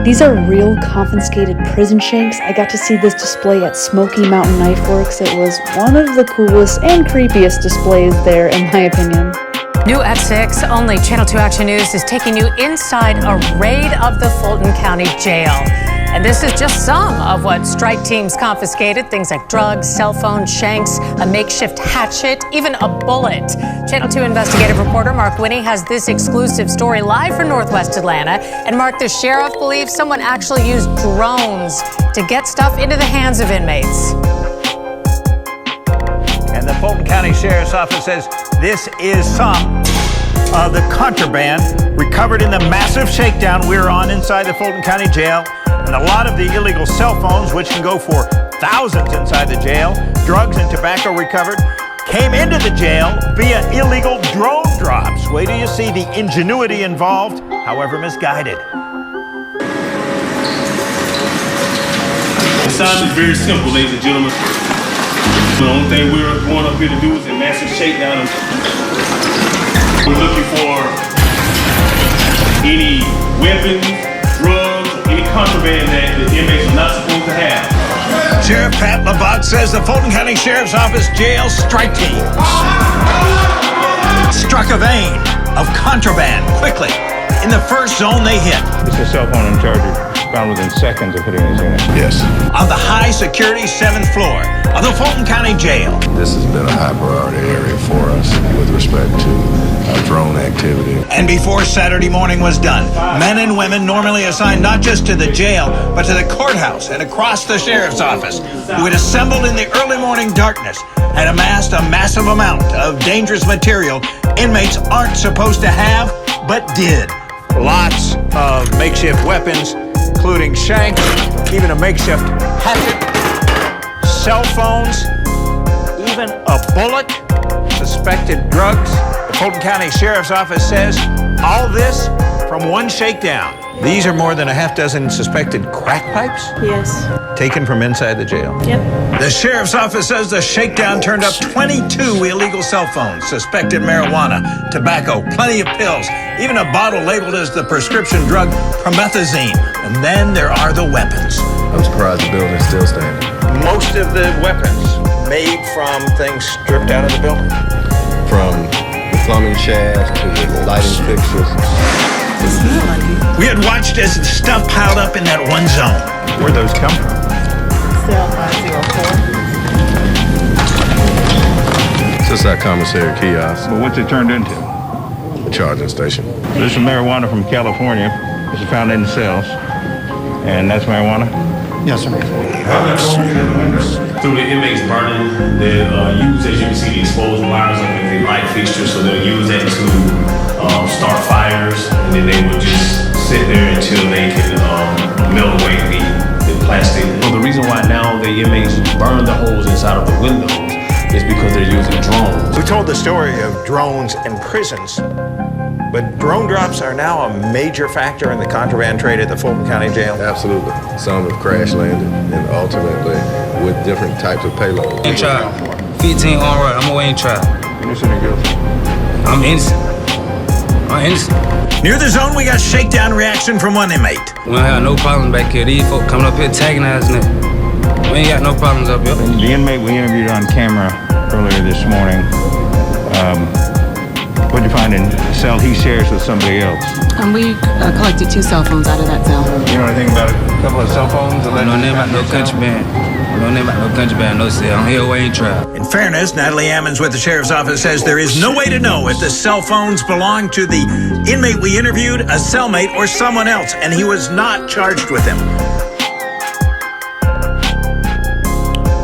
These are real confiscated prison shanks. I got to see this display at Smoky Mountain Knife Works. It was one of the coolest and creepiest displays there, in my opinion. New at 6, only Channel 2 Action News is taking you inside a raid of the Fulton County Jail. And this is just some of what strike teams confiscated. Things like drugs, cell phones, shanks, a makeshift hatchet, even a bullet. Channel 2 investigative reporter Mark Winnie has this exclusive story live from Northwest Atlanta. And Mark, the sheriff believes someone actually used drones to get stuff into the hands of inmates. And the Fulton County Sheriff's Office says this is some of the contraband recovered in the massive shakedown we're on inside the Fulton County Jail. And a lot of the illegal cell phones, which can go for thousands inside the jail, drugs and tobacco recovered, came into the jail via illegal drone drops. Wait till you see the ingenuity involved, however misguided. The sign is very simple, ladies and gentlemen. The only thing we're going up here to do is a massive shakedown. We're looking for any weapons, drugs, any contraband that the inmates are not supposed to have. Sheriff Pat Labat says the Fulton County Sheriff's Office jail strike team struck a vein of contraband quickly in the first zone they hit. It's a cell phone and charger found within seconds of hitting his unit. Yes. On the high security 7th floor of the Fulton County Jail. This has been a high priority area for us with respect to drone activity. And before Saturday morning was done, men and women normally assigned not just to the jail, but to the courthouse and across the sheriff's office, who had assembled in the early morning darkness, had amassed a massive amount of dangerous material inmates aren't supposed to have, but did. Lots of makeshift weapons, including shanks, even a makeshift hatchet, cell phones, even a bullet, suspected drugs. The Fulton County Sheriff's Office says all this from one shakedown. These are more than a half dozen suspected crack pipes? Yes. Taken from inside the jail? Yep. The Sheriff's Office says the shakedown turned up 22 illegal cell phones, suspected marijuana, tobacco, plenty of pills, even a bottle labeled as the prescription drug promethazine. And then there are the weapons. I'm surprised the building's still standing. Most of the weapons made from things stripped out of the building. From the plumbing shaft to the lighting fixtures. We had watched as the stuff piled up in that one zone. Where'd those come from? Cell 504. It's just that commissary kiosk, Well, what's it turned into? the charging station. This is marijuana from California. This is found in the cells. And that's marijuana? Yes, sir. Through the inmates burning, they use, as you can see, the exposed wires up in the light fixtures, so they'll use that to start fires, and then they will just sit there until they can melt away the plastic. So the reason why now the inmates burn the holes inside of the windows is because they're using drones. We told the story of drones in prisons, but drone drops are now a major factor in the contraband trade at the Fulton County Jail. Absolutely. Some have crash landed and ultimately with different types of payloads. Ain't tried. 15 on right. I'm away ain't tried. Innocent or guilty? I'm innocent. I'm innocent. Near the zone, we got shakedown reaction from one inmate. We don't have no problems back here. These folk coming up here antagonizing it. We ain't got no problems up here. The inmate we interviewed on camera earlier this morning, what'd you find in the cell he shares with somebody else? We collected 2 cell phones out of that cell. You know anything about a couple of cell phones? I don't know nothing about no contraband. I don't know nothing about no contraband, no cell. I'm here away ain't tried. In fairness, Natalie Ammons with the Sheriff's Office says there is no way to know if the cell phones belong to the inmate we interviewed, a cellmate, or someone else, and he was not charged with them.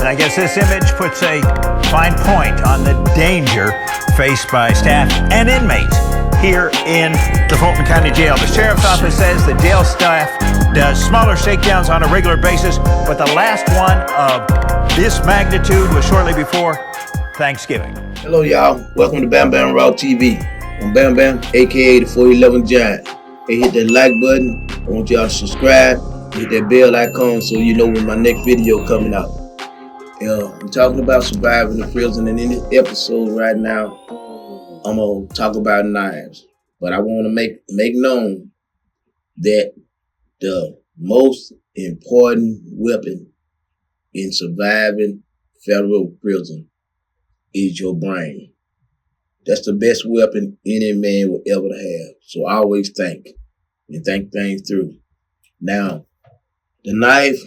And I guess this image puts a fine point on the danger faced by staff and inmates here in the Fulton County Jail. The Sheriff's Office says the jail staff does smaller shakedowns on a regular basis, but the last one of this magnitude was shortly before Thanksgiving. Hello, y'all. Welcome to Bamm Bamm Raw TV. I'm Bamm Bamm, aka the 411 Giant. Hey, hit that like button. I want y'all to subscribe. Hit that bell icon so you know when my next video coming out. I'm talking about surviving the prison, and in this episode right now, I'm gonna talk about knives. But I want to make known that the most important weapon in surviving federal prison is your brain. That's the best weapon any man will ever have. So always think and think things through. Now, the knife,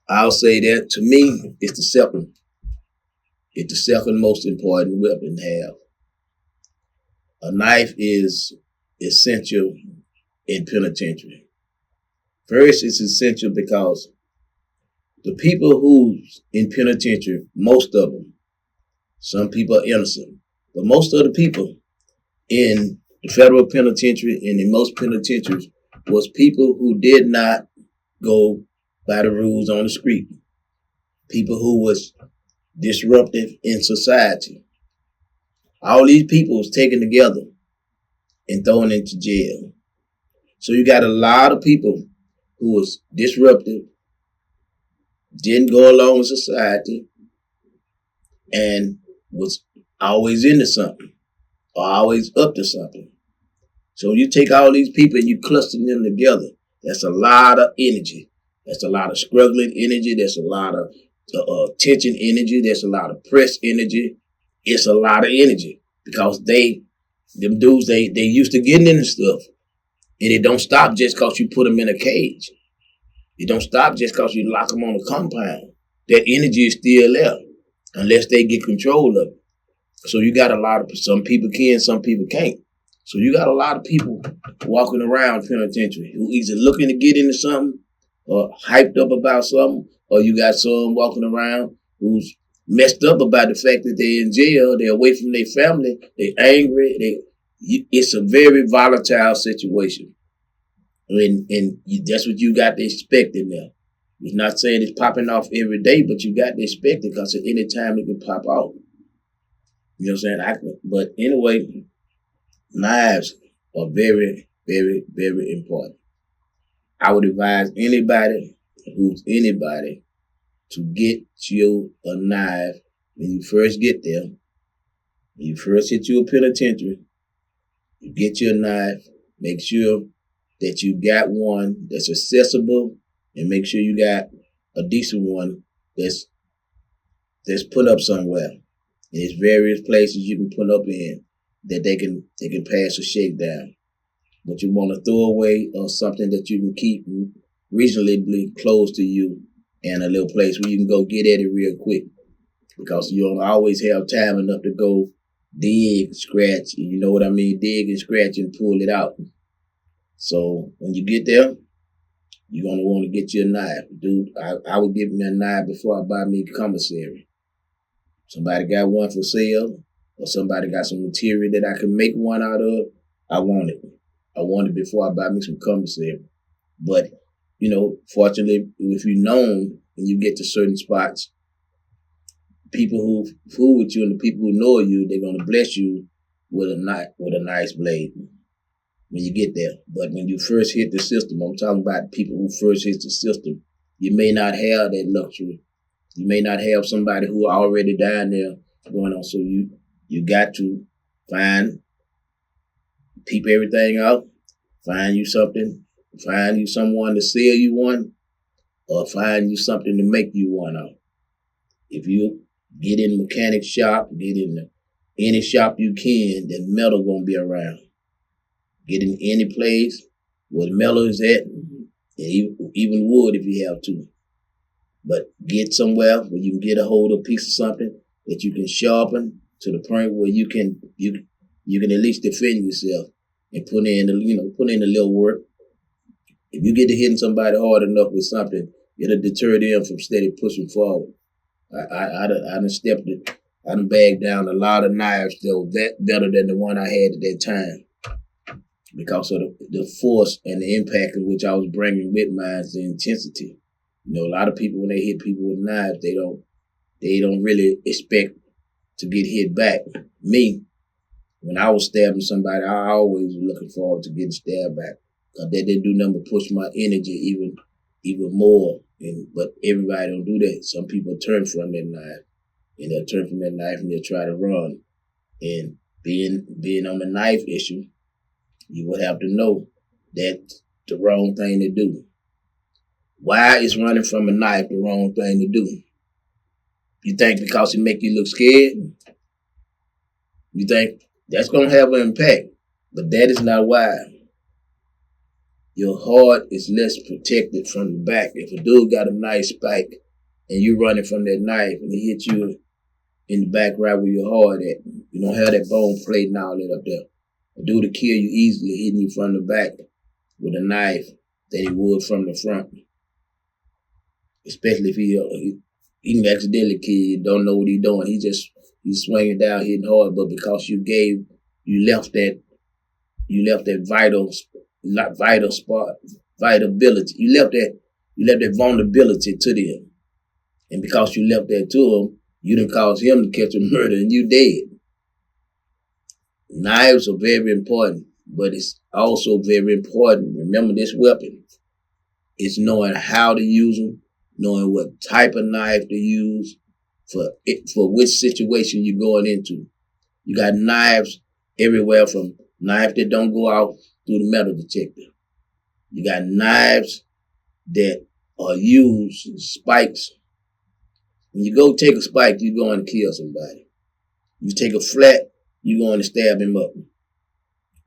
I'll say that to me, it's the second. It's the second most important weapon to have. A knife is essential in penitentiary. First, it's essential because the people who's in penitentiary, most of them, some people are innocent, but most of the people in the federal penitentiary and in most penitentiaries was people who did not go by the rules on the street. People who was disruptive in society. All these people was taken together and thrown into jail. So you got a lot of people who was disruptive, didn't go along with society, and was always into something or always up to something. So you take all these people and you cluster them together. That's a lot of energy. That's a lot of struggling energy. That's a lot of tension energy. There's a lot of press energy. It's a lot of energy because them dudes, they used to getting into stuff. And it don't stop just because you put them in a cage. It don't stop just because you lock them on a compound. That energy is still there unless they get control of it. So you got a lot of, some people can, some people can't. So you got a lot of people walking around penitentiary who either looking to get into something or hyped up about something, or you got some walking around who's messed up about the fact that they're in jail, they're away from their family, they're angry, it's a very volatile situation. And that's what you got to expect in there. It's not saying it's popping off every day, but you got to expect it because at any time it can pop off. You know what I'm saying? But anyway, knives are very, very, very important. I would advise anybody to get you a knife when you first get there. When you first hit you a penitentiary, you get your knife, make sure that you got one that's accessible, and make sure you got a decent one that's put up somewhere. And there's various places you can put up in that they can pass a shakedown. But you want to throw away something that you can keep reasonably close to you and a little place where you can go get at it real quick. Because you don't always have time enough to go dig, scratch, you know what I mean? Dig and scratch and pull it out. So when you get there, you're going to want to get you a knife. Dude, I would give me a knife before I buy me a commissary. Somebody got one for sale, or somebody got some material that I can make one out of, I want it. I want it before I buy me some commissary. But, you know, fortunately, if you're known and you get to certain spots, people who fool with you and the people who know you, they're going to bless you with a nice blade when you get there. But when you first hit the system, I'm talking about people who first hit the system, you may not have that luxury. You may not have somebody who already down there going on. So you got to peep everything out, find you something, find you someone to sell you one, or find you something to make you one out. If you get in the mechanic shop, get in any shop you can, then metal gonna be around. Get in any place where the metal is at, and even wood if you have to. But get somewhere where you can get a hold of a piece of something that you can sharpen to the point where you can at least defend yourself and put in a little work. If you get to hitting somebody hard enough with something, it'll deter them from steady pushing forward. I done bagged down a lot of knives that were better than the one I had at that time because of the force and the impact in which I was bringing with mine, the intensity. You know, a lot of people, when they hit people with knives, they don't really expect to get hit back. Me, when I was stabbing somebody, I always was looking forward to getting stabbed back. Because they didn't do nothing but push my energy even more. But everybody don't do that. Some people turn from that knife. And they'll turn from that knife and they'll try to run. And being on the knife issue, You would have to know that's the wrong thing to do. Why is running from a knife the wrong thing to do? You think because it make you look scared? You think that's going to have an impact? But that is not why. Your heart is less protected from the back. If a dude got a nice spike and you running from that knife and he hit you in the back right where your heart at, you don't have that bone plate and all that up there. A dude will kill you easily hitting you from the back with a knife than he would from the front. Especially if he can accidentally kill you, don't know what he's doing. He's swinging down, hitting hard, but because you left that vital spot, vitability. You left that vulnerability to them. And because you left that to him, you didn't cause him to catch a murder and you dead. Knives are very important, but it's also very important. Remember this weapon. It's knowing how to use them, knowing what type of knife to use for which situation you're going into. You got knives everywhere, from knives that don't go out through the metal detector. You got knives that are used, spikes. When you go take a spike, you're going to kill somebody. You take a flat, you're going to stab him up.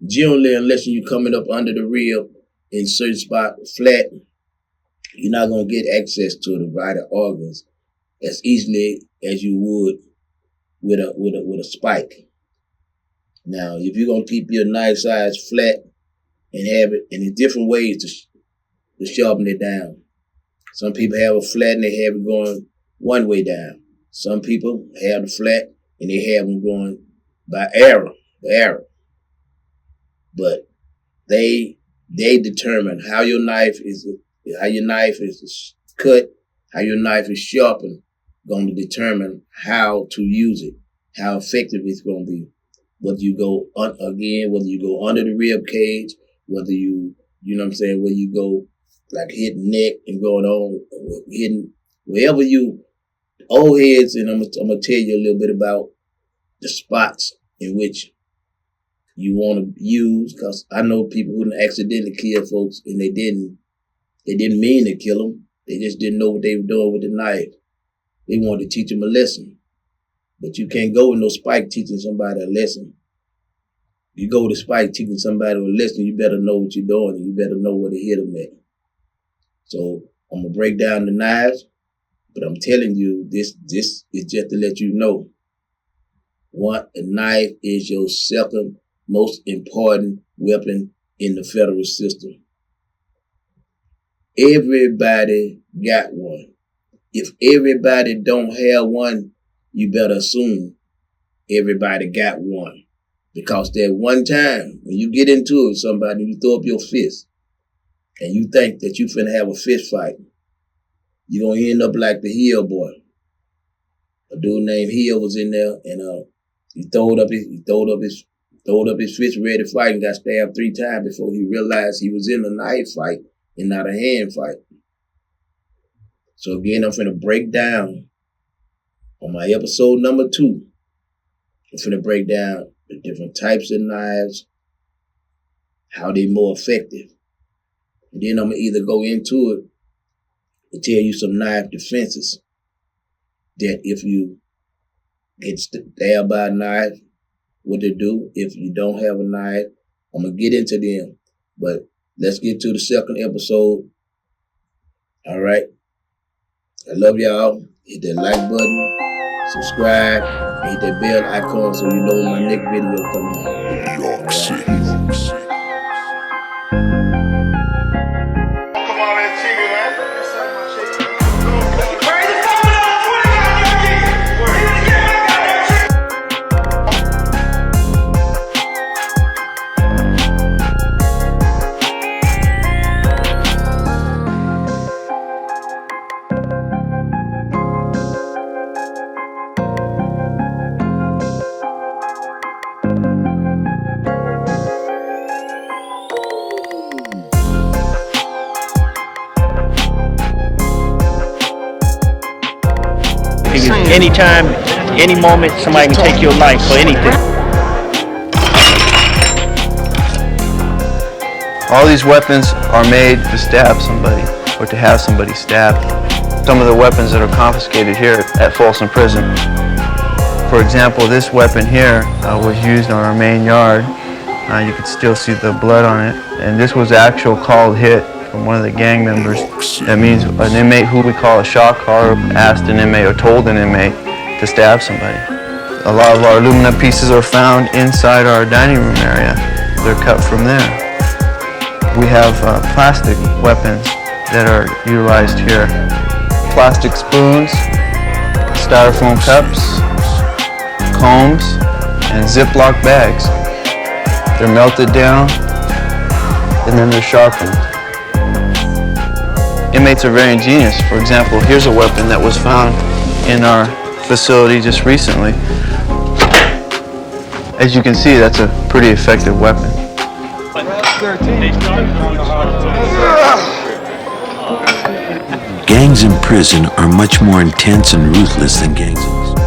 Generally, unless you're coming up under the rib in certain spot, flat, you're not going to get access to the vital organs as easily as you would with a spike. Now, if you're going to keep your knife size flat and have it, and there's different ways to sharpen it down. Some people have a flat and they have it going one way down. Some people have the flat and they have them going by the arrow. But they determine how your knife is cut, how your knife is sharpened, going to determine how to use it, how effective it's going to be. Whether you go under the rib cage, whether where you go like hitting neck and going on, hitting wherever old heads, and I'm gonna tell you a little bit about the spots in which you want to use, because I know people who accidentally kill folks and they didn't mean to kill them. They just didn't know what they were doing with the knife. They wanted to teach them a lesson. But you can't go with no spike teaching somebody a lesson. You go with a spike teaching somebody a lesson, you better know what you're doing and you better know where to hit them at. So I'm going to break down the knives, but I'm telling you, this is just to let you know. A knife is your second most important weapon in the federal system. Everybody got one. If everybody don't have one, you better assume everybody got one. Because that one time, when you get into it with somebody, you throw up your fist, and you think that you finna have a fist fight, you're gonna end up like the Hill boy. A dude named Hill was in there, and he throwed up his fist ready to fight and got stabbed 3 times before he realized he was in a knife fight and not a hand fight. So again, I'm finna break down on my episode number 2. I'm finna break down the different types of knives, how they're more effective. And then I'm gonna either go into it and tell you some knife defenses that if you get stabbed by a knife, what to do. If you don't have a knife, I'm gonna get into them. But let's get to the second episode. All right. I love y'all. Hit that like button, subscribe, and hit that bell icon so you know when my next video coming out. New York City. Anytime, any moment, somebody can take your life for anything. All these weapons are made to stab somebody or to have somebody stabbed. Some of the weapons that are confiscated here at Folsom Prison. For example, this weapon here was used on our main yard. You can still see the blood on it. And this was the actual called hit from one of the gang members. That means an inmate who we call a shock collar asked an inmate or told an inmate to stab somebody. A lot of our aluminum pieces are found inside our dining room area. They're cut from there. We have plastic weapons that are utilized here. Plastic spoons, styrofoam cups, combs, and Ziploc bags. They're melted down and then they're sharpened. Inmates are very ingenious. For example, here's a weapon that was found in our facility just recently. As you can see, that's a pretty effective weapon. Gangs in prison are much more intense and ruthless than gangs in the street.